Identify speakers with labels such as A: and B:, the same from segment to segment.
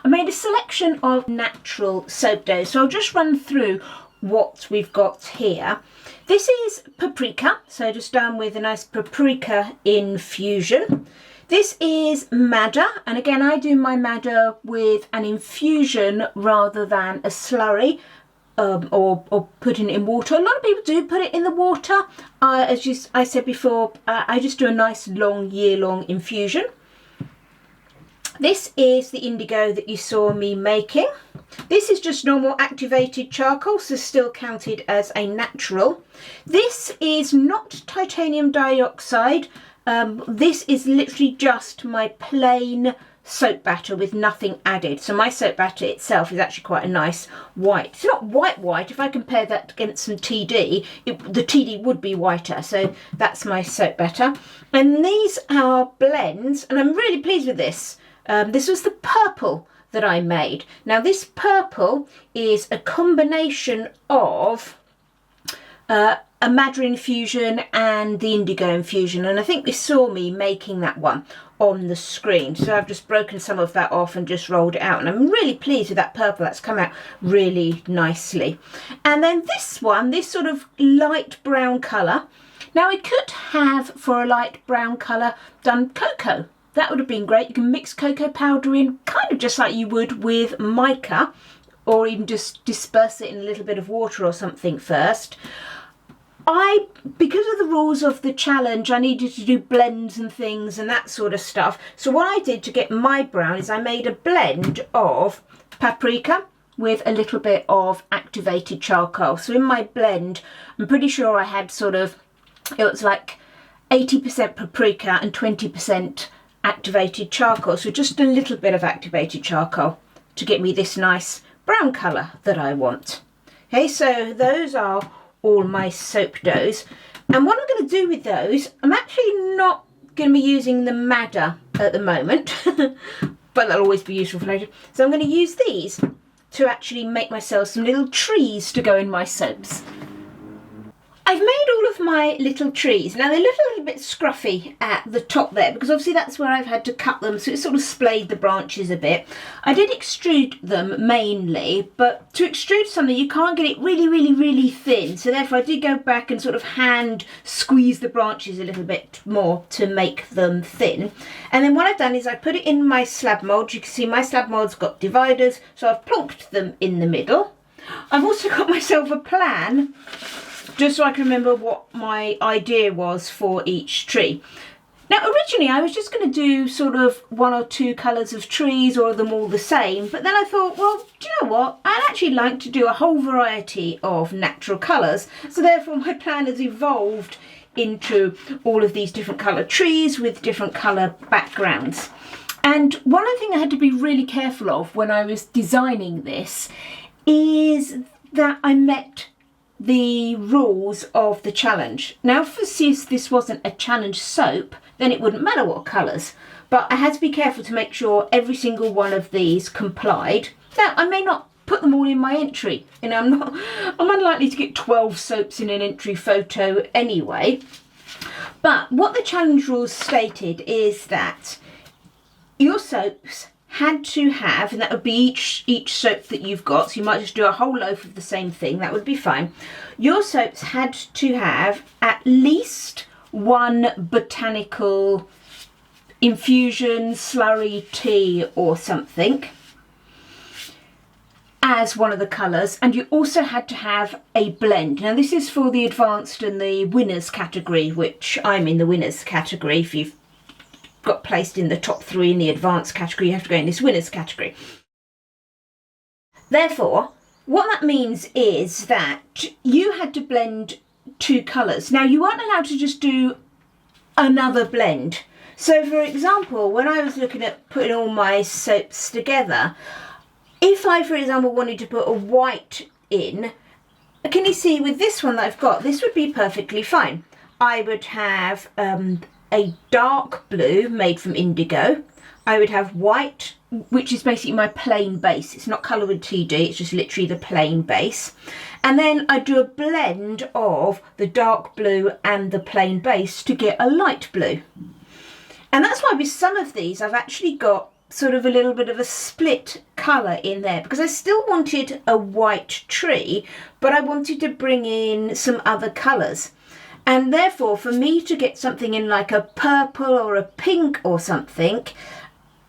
A: I made a selection of natural soap doughs, so I'll just run through what we've got here. This is paprika, so just done with a nice paprika infusion. This is madder, and again I do my madder with an infusion rather than a slurry. Or putting it in water. A lot of people do put it in the water. As I said before, I just do a nice long, year-long infusion. This is the indigo that you saw me making. This is just normal activated charcoal, so still counted as a natural. This is not titanium dioxide. This is literally just my plain soap batter with nothing added. So my soap batter itself is actually quite a nice white. It's not white. If I compare that against some TD, the TD would be whiter. So that's my soap batter. And these are blends, and I'm really pleased with this. This was the purple that I made. Now this purple is a combination of a madder infusion and the indigo infusion, and I think you saw me making that one on the screen. So I've just broken some of that off and just rolled it out, and I'm really pleased with that purple. That's come out really nicely. And then this one, this sort of light brown colour. Now we could have, for a light brown colour, done cocoa. That would have been great. You can mix cocoa powder in kind of just like you would with mica, or even just disperse it in a little bit of water or something first. Because of the rules of the challenge, I needed to do blends and things and that sort of stuff. So what I did to get my brown is I made a blend of paprika with a little bit of activated charcoal. So in my blend, I'm pretty sure I had sort of, it was like 80% paprika and 20% activated charcoal. So just a little bit of activated charcoal to get me this nice brown colour that I want. Okay, so those are all my soap doughs, and what I'm going to do with those, I'm actually not going to be using the madder at the moment but that'll always be useful for later. So I'm going to use these to actually make myself some little trees to go in my soaps. I've made all of my little trees. Now they look a little bit scruffy at the top there because obviously that's where I've had to cut them, so it sort of splayed the branches a bit. I did extrude them mainly, but to extrude something you can't get it really thin, so therefore I did go back and sort of hand squeeze the branches a little bit more to make them thin. And then what I've done is I put it in my slab mould. You can see my slab mould's got dividers, so I've plonked them in the middle. I've also got myself a plan just so I can remember what my idea was for each tree. Now originally I was just going to do sort of one or two colours of trees or them all the same, but then I thought, well, do you know what, I'd actually like to do a whole variety of natural colours, so therefore my plan has evolved into all of these different colour trees with different colour backgrounds. And one thing I had to be really careful of when I was designing this is that I met the rules of the challenge. Now since this wasn't a challenge soap, then it wouldn't matter what colours, but I had to be careful to make sure every single one of these complied. Now I may not put them all in my entry, you know, I'm unlikely to get 12 soaps in an entry photo anyway, but what the challenge rules stated is that your soaps had to have, and that would be each soap that you've got, so you might just do a whole loaf of the same thing, that would be fine. Your soaps had to have at least one botanical infusion, slurry, tea or something as one of the colours, and you also had to have a blend. Now this is for the advanced and the winners category, which I'm in the winners category. If you've got placed in the top 3 in the advanced category, you have to go in this winners category. Therefore, what that means is that you had to blend 2 colours. Now you weren't allowed to just do another blend. So for example, when I was looking at putting all my soaps together, if I, for example, wanted to put a white in, can you see with this one that I've got, this would be perfectly fine. I would have a dark blue made from indigo. I would have white, which is basically my plain base. It's not coloured with TD, it's just literally the plain base. And then I do a blend of the dark blue and the plain base to get a light blue. And that's why with some of these I've actually got sort of a little bit of a split colour in there because I still wanted a white tree, but I wanted to bring in some other colours. And therefore, for me to get something in like a purple or a pink or something,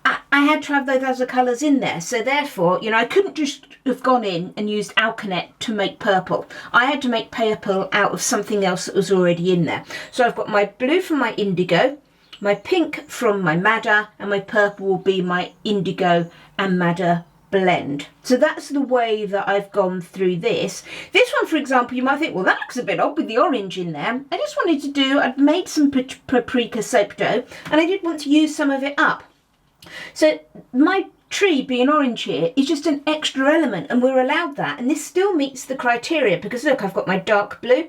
A: I had to have those other colours in there. So therefore, you know, I couldn't just have gone in and used alkanet to make purple. I had to make purple out of something else that was already in there. So I've got my blue from my indigo, my pink from my madder, and my purple will be my indigo and madder blend. So that's the way that I've gone through this. This one, for example, you might think, well, that looks a bit odd with the orange in there. I just wanted to do, I'd made some paprika soap dough and I did want to use some of it up. So my tree being orange here is just an extra element and we're allowed that. And this still meets the criteria because look, I've got my dark blue,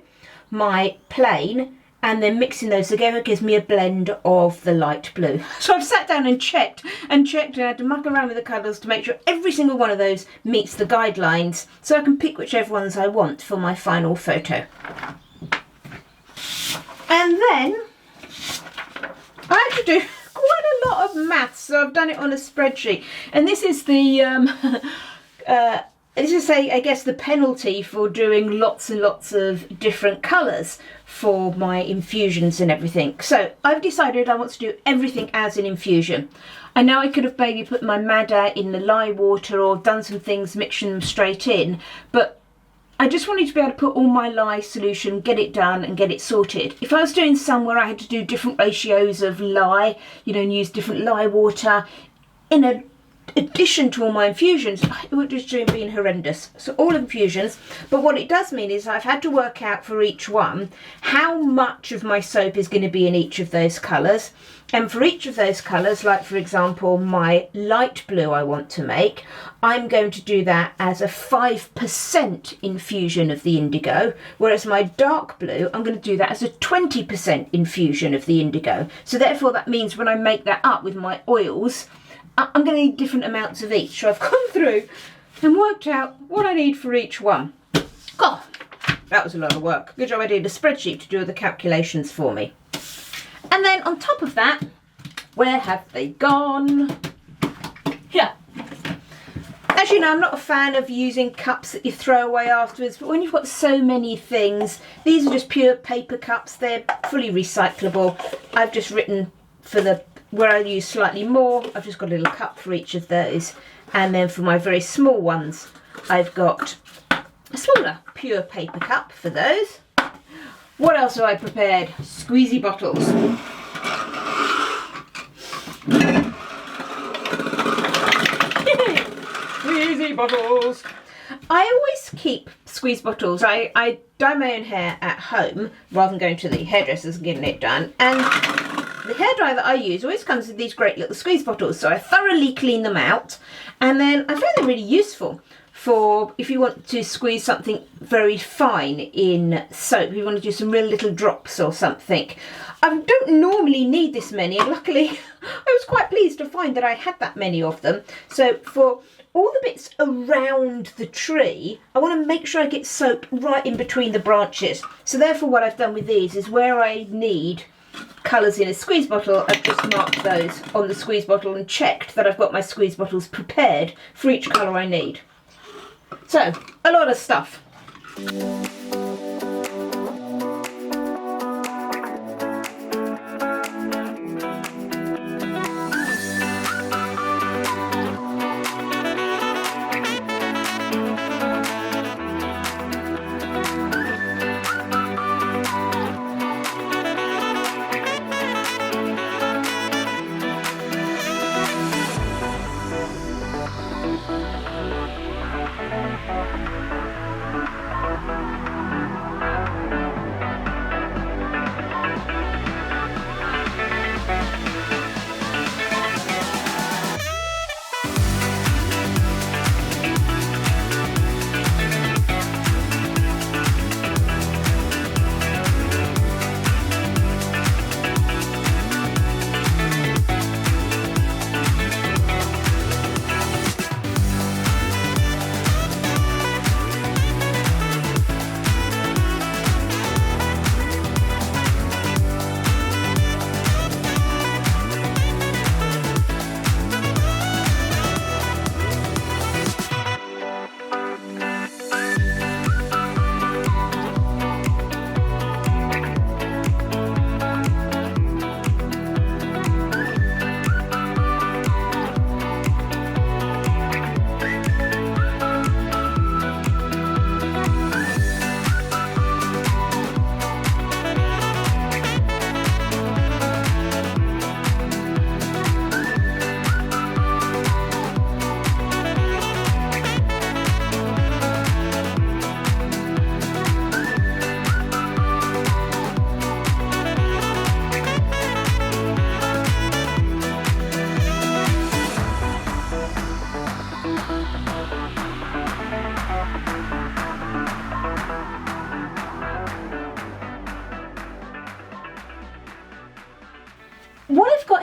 A: my plain, and then mixing those together gives me a blend of the light blue. So I've sat down and checked and had to muck around with the colours to make sure every single one of those meets the guidelines so I can pick whichever ones I want for my final photo. And then I had to do quite a lot of maths, so I've done it on a spreadsheet. And this is the this is, I guess, the penalty for doing lots and lots of different colours for my infusions and everything. So I've decided I want to do everything as an infusion. I know I could have maybe put my madder in the lye water or done some things mixing them straight in, but I just wanted to be able to put all my lye solution, get it done and get it sorted. If I was doing some where I had to do different ratios of lye, you know, and use different lye water in addition to all my infusions, it would just been horrendous. So all infusions, but what it does mean is I've had to work out for each one how much of my soap is going to be in each of those colours. And for each of those colours, like for example my light blue I want to make, I'm going to do that as a 5% infusion of the indigo, whereas my dark blue I'm going to do that as a 20% infusion of the indigo. So therefore that means when I make that up with my oils, I'm going to need different amounts of each. So I've gone through and worked out what I need for each one. God, that was a lot of work. Good job I did a spreadsheet to do the calculations for me. And then on top of that, where have they gone? Here. As you know, I'm not a fan of using cups that you throw away afterwards, but when you've got so many things, these are just pure paper cups. They're fully recyclable. I've just written for the where I use slightly more, I've just got a little cup for each of those. And then for my very small ones, I've got a smaller pure paper cup for those. What else have I prepared? Squeezy bottles. Squeezy bottles. I always keep squeeze bottles. I dye my own hair at home rather than going to the hairdressers and getting it done. And the hairdryer that I use always comes with these great little squeeze bottles, so I thoroughly clean them out, and then I find them really useful for if you want to squeeze something very fine in soap, if you want to do some real little drops or something. I don't normally need this many, and luckily I was quite pleased to find that I had that many of them. So for all the bits around the tree, I want to make sure I get soap right in between the branches. So therefore what I've done with these is where I need colours in a squeeze bottle, I've just marked those on the squeeze bottle and checked that I've got my squeeze bottles prepared for each colour I need. So, a lot of stuff.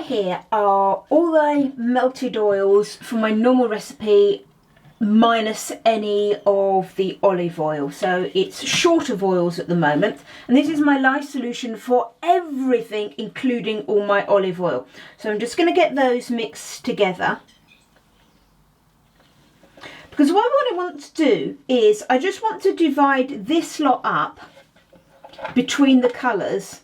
A: here are all the melted oils from my normal recipe minus any of the olive oil, so it's short of oils at the moment, and this is my lye solution for everything including all my olive oil. So I'm just going to get those mixed together, because what I want to do is I just want to divide this lot up between the colours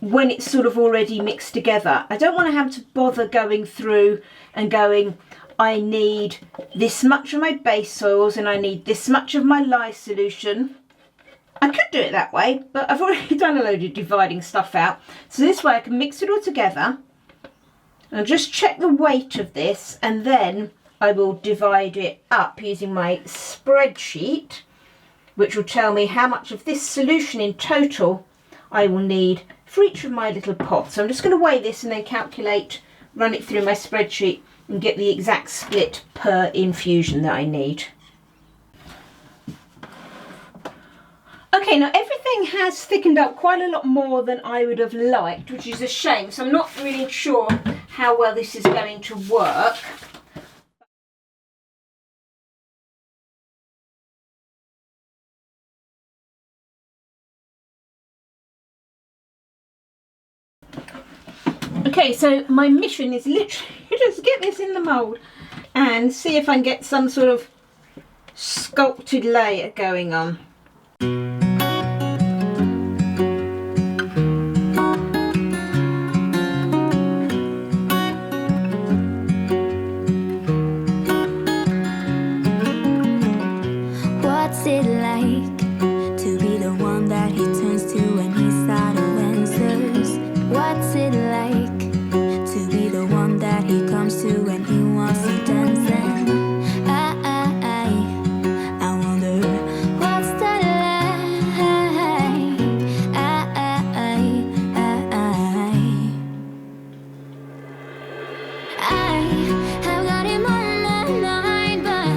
A: when it's sort of already mixed together. I don't want to have to bother going through and going, I need this much of my base oils and I need this much of my lye solution. I could do it that way, but I've already done a load of dividing stuff out. So this way I can mix it all together and just check the weight of this, and then I will divide it up using my spreadsheet, which will tell me how much of this solution in total I will need for each of my little pots. So I'm just going to weigh this and then calculate, run it through my spreadsheet and get the exact split per infusion that I need. Okay, now everything has thickened up quite a lot more than I would have liked, which is a shame. So I'm not really sure how well this is going to work. Okay, so my mission is literally just get this in the mould and see if I can get some sort of sculpted layer going on.
B: What's it like to be the one that he turns to when he's out of answers? What's it like to be the one that he comes to when he wants to dance? And I wonder what's that like? I have got him on my mind, but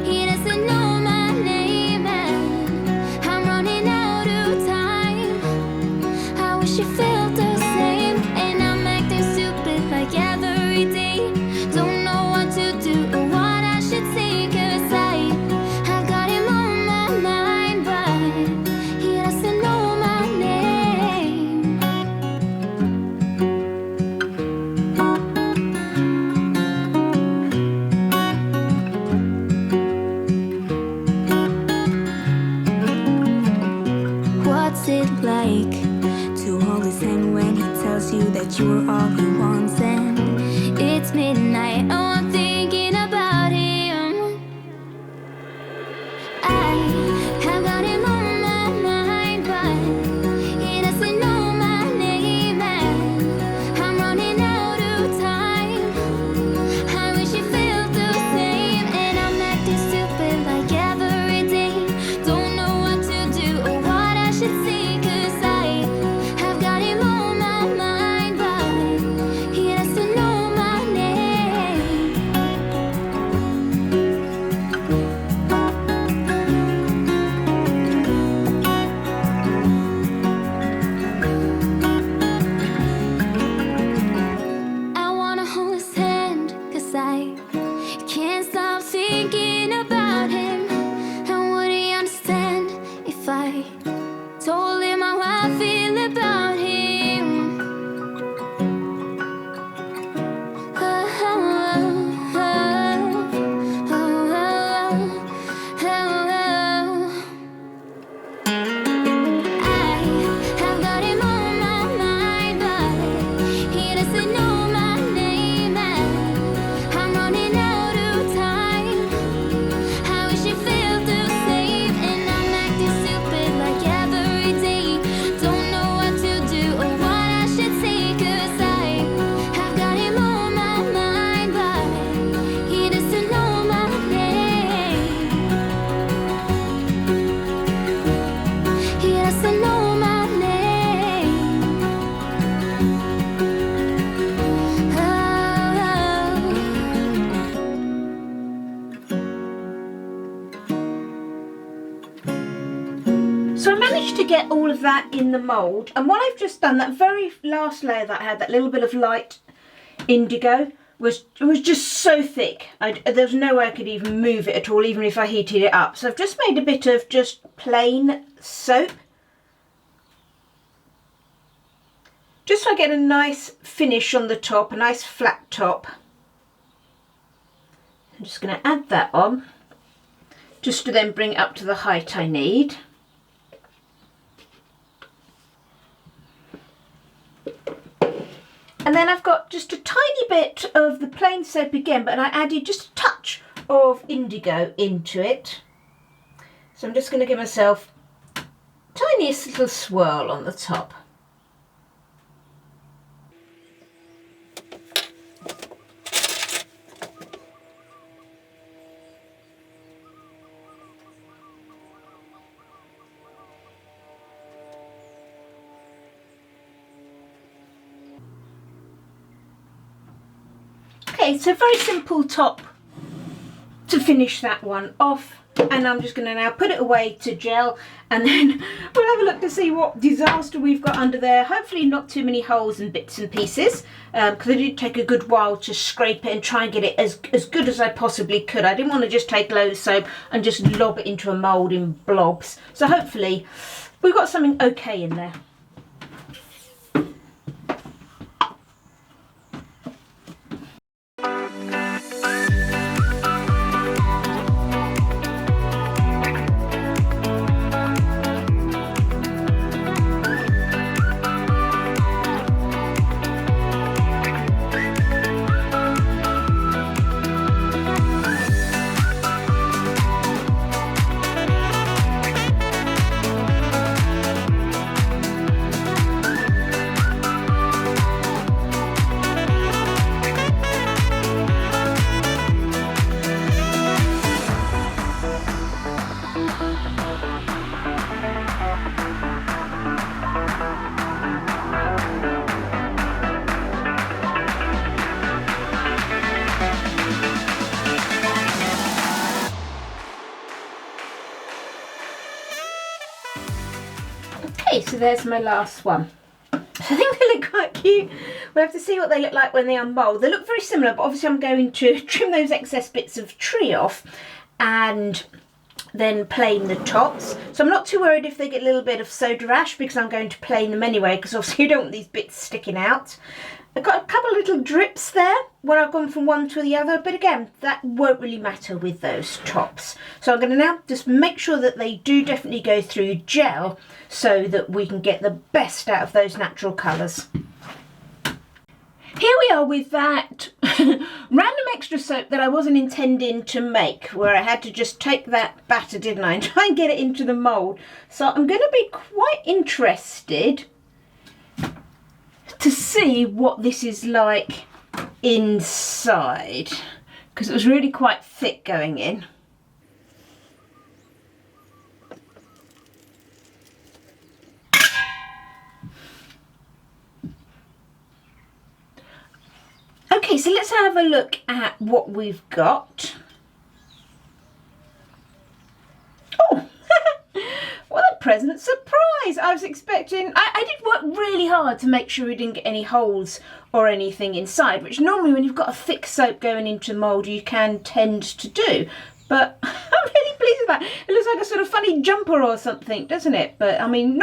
B: he doesn't know my name, and I'm running out of time. I wish you felt the same, and I'm acting stupid like every day. Don't know what to do or what I should say, 'cause I've got him on my mind, but he doesn't know my name. What's it like to hold his hand when he tells you that you're all he wants? And it's midnight, oh, I'm thinking about him. I have got him on my mind, but he doesn't know my name, and I'm running out of time. I wish you felt the same, and I'm acting stupid like every day. Don't know what to do or what I should say, 'cause I have got him on my mind, but he
A: So I managed to get all of that in the mould, and what I've just done, that very last layer that I had, that little bit of light indigo, was just so thick. There was no way I could even move it at all, even if I heated it up. So I've just made a bit of just plain soap, just so I get a nice finish on the top, a nice flat top. I'm just going to add that on, just to then bring it up to the height I need. And then I've got just a tiny bit of the plain soap again, but I added just a touch of indigo into it. So I'm just going to give myself tiniest little swirl on the top. Okay, so very simple top to finish that one off, and I'm just going to now put it away to gel, and then we'll have a look to see what disaster we've got under there. Hopefully not too many holes and bits and pieces, because it did take a good while to scrape it and try and get it as good as I possibly could. I didn't want to just take loads of soap and just lob it into a mould in blobs. So hopefully we've got something okay in there. Okay, so there's my last one. I think they look quite cute. We'll have to see what they look like when they unmould. They look very similar, but obviously I'm going to trim those excess bits of tree off and then plane the tops. So I'm not too worried if they get a little bit of soda ash, because I'm going to plane them anyway, because obviously you don't want these bits sticking out. I've got a couple of little drips there where I've gone from one to the other, but again, that won't really matter with those tops. So I'm going to now just make sure that they do definitely go through gel, so that we can get the best out of those natural colours. Here we are with that random extra soap that I wasn't intending to make, where I had to just take that batter, didn't I, and try and get it into the mould. So I'm going to be quite interested to see what this is like inside, because it was really quite thick going in. Okay, so let's have a look at what we've got. Oh, what a pleasant surprise. I was expecting, I did work really hard to make sure we didn't get any holes or anything inside, which normally when you've got a thick soap going into mould you can tend to do. But I'm really pleased with that. It looks like a sort of funny jumper or something, doesn't it? But I mean,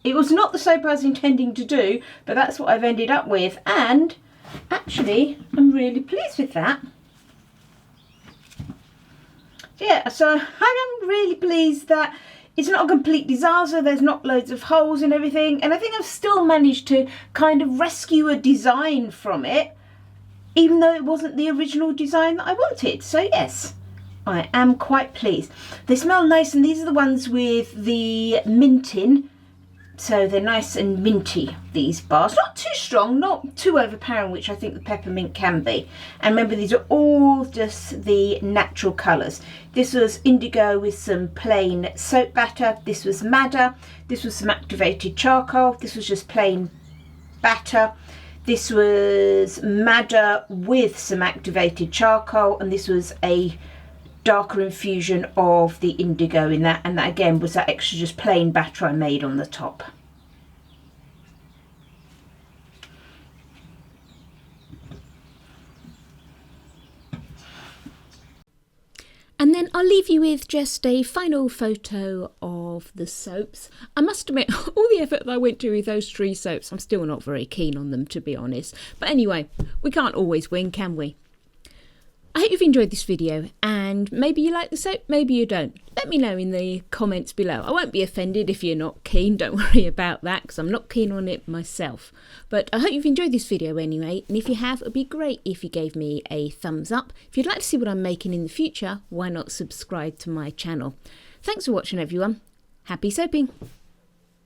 A: it was not the soap I was intending to do, but that's what I've ended up with. And actually, I'm really pleased with that. Yeah, so I am really pleased that it's not a complete disaster. There's not loads of holes and everything, and I think I've still managed to kind of rescue a design from it, even though it wasn't the original design that I wanted. So yes, I am quite pleased. They smell nice, and these are the ones with the mint in. So they're nice and minty, these bars. Not too strong, not too overpowering, which I think the peppermint can be. And remember, these are all just the natural colours. This was indigo with some plain soap batter. This was madder. This was some activated charcoal. This was just plain batter. This was madder with some activated charcoal. And this was a darker infusion of the indigo in that, and that again was that extra just plain batter I made on the top.
C: And then I'll leave you with just a final photo of the soaps. I must admit, all the effort that I went to with those 3 soaps, I'm still not very keen on them, to be honest. But anyway, we can't always win, can we? I hope you've enjoyed this video, and maybe you like the soap, maybe you don't. Let me know in the comments below. I won't be offended if you're not keen, don't worry about that, because I'm not keen on it myself. But I hope you've enjoyed this video anyway, and if you have, it would be great if you gave me a thumbs up. If you'd like to see what I'm making in the future, why not subscribe to my channel? Thanks for watching everyone. Happy soaping!